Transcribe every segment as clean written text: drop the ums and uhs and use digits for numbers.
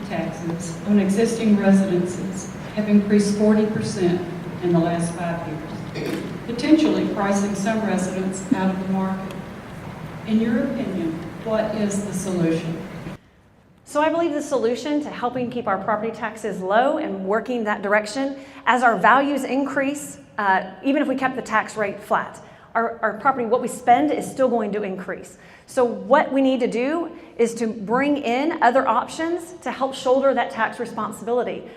taxes on existing residences have increased 40% in the last 5 years, potentially pricing some residents out of the market. In your opinion, what is the solution? So I believe the solution to helping keep our property taxes low and working that direction, as our values increase, even if we kept the tax rate flat, our property, what we spend is still going to increase. So what we need to do is to bring in other options to help shoulder that tax responsibility.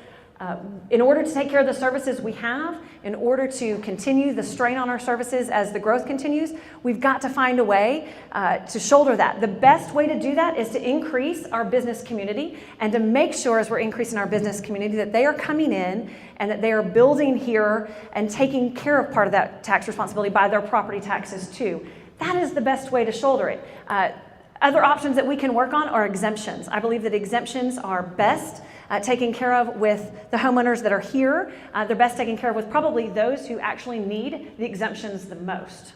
In order to take care of the services we have, in order to continue the strain on our services as the growth continues, we've got to find a way to shoulder that. The best way to do that is to increase our business community and to make sure as we're increasing our business community that they are coming in and that they are building here and taking care of part of that tax responsibility by their property taxes too. That is the best way to shoulder it. Other options that we can work on are exemptions. I believe that exemptions are best taken care of with the homeowners that are here. They're best taken care of with probably those who actually need the exemptions the most.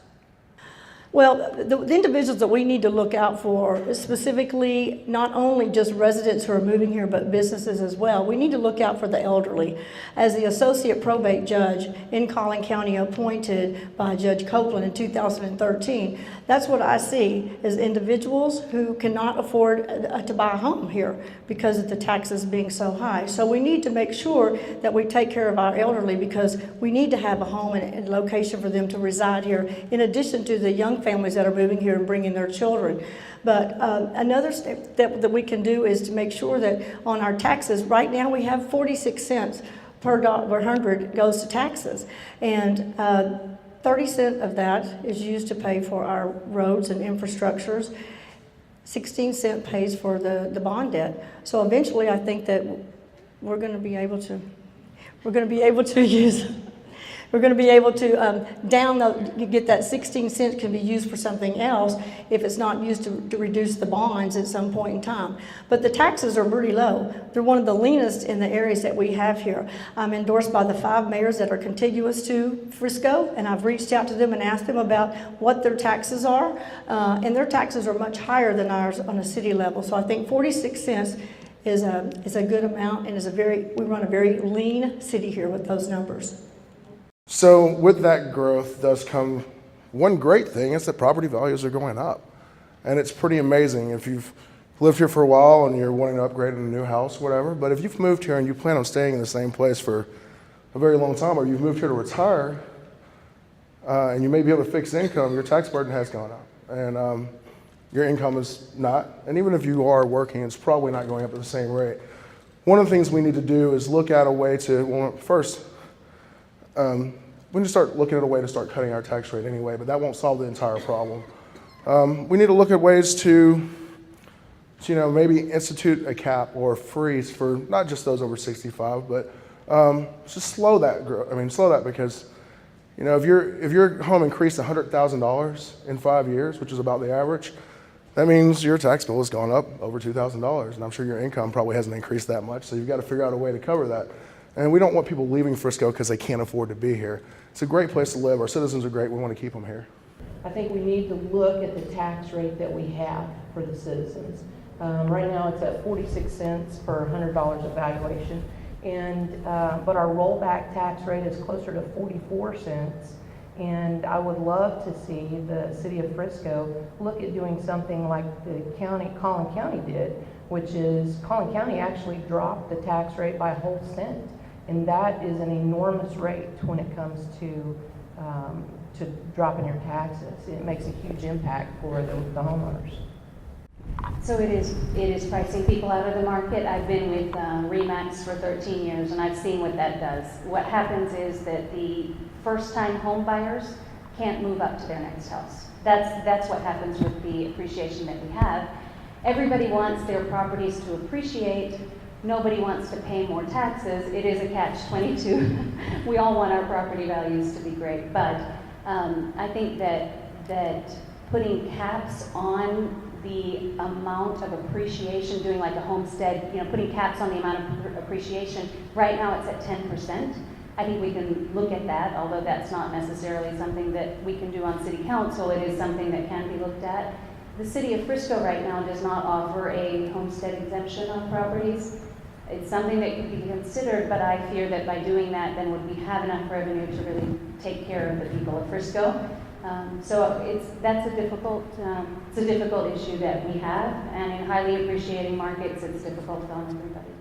Well, the individuals that we need to look out for is specifically not only just residents who are moving here, but businesses as well. We need to look out for the elderly. As the associate probate judge in Collin County appointed by Judge Copeland in 2013, that's what I see as individuals who cannot afford to buy a home here because of the taxes being so high. So we need to make sure that we take care of our elderly because we need to have a home and location for them to reside here, in addition to the young families that are moving here and bringing their children. But another step that we can do is to make sure that on our taxes, right now we have 46 cents per $100 goes to taxes. And 30 cents of that is used to pay for our roads and infrastructures. 16 cents pays for the bond debt. So eventually I think that we're going to be able to use we're going to be able to get that 16 cents can be used for something else if it's not used to reduce the bonds at some point in time. But the taxes are pretty low. They're one of the leanest in the areas that we have here. I'm endorsed by the 5 mayors that are contiguous to Frisco, and I've reached out to them and asked them about what their taxes are, and their taxes are much higher than ours on a city level. So I think 46 cents is a good amount, and we run a very lean city here with those numbers. So with that growth does come one great thing, is that property values are going up. And it's pretty amazing if you've lived here for a while and you're wanting to upgrade in a new house, whatever. But if you've moved here and you plan on staying in the same place for a very long time, or you've moved here to retire, and you may be able to fix income, your tax burden has gone up. And your income is not. And even if you are working, it's probably not going up at the same rate. One of the things we need to do is look at a way to, well, first, we need to start looking at a way to start cutting our tax rate anyway, but that won't solve the entire problem. We need to look at ways to maybe institute a cap or a freeze for not just those over 65, but just slow that growth. Slow that because, if your home increased $100,000 in 5 years, which is about the average, that means your tax bill has gone up over $2,000, and I'm sure your income probably hasn't increased that much, so you've got to figure out a way to cover that. And we don't want people leaving Frisco because they can't afford to be here. It's a great place to live. Our citizens are great. We want to keep them here. I think we need to look at the tax rate that we have for the citizens. Right now it's at 46 cents per $100 of valuation, but our rollback tax rate is closer to 44 cents. And I would love to see the city of Frisco look at doing something like the Collin County did, which is Collin County actually dropped the tax rate by a whole cent. And that is an enormous rate when it comes to dropping your taxes. It makes a huge impact for the homeowners. So it is pricing people out of the market. I've been with RE/MAX for 13 years, and I've seen what that does. What happens is that the first-time home buyers can't move up to their next house. That's what happens with the appreciation that we have. Everybody wants their properties to appreciate. Nobody wants to pay more taxes. It is a catch-22. We all want our property values to be great, but I think that putting caps on the amount of appreciation, doing like a homestead, putting caps on the amount of appreciation, right now it's at 10%. I think we can look at that, although that's not necessarily something that we can do on city council. It is something that can be looked at. The city of Frisco right now does not offer a homestead exemption on properties. it's something that could be considered, but I fear that by doing that, then would we have enough revenue to really take care of the people of Frisco? So that's a difficult issue that we have, and in highly appreciating markets, it's difficult on everybody.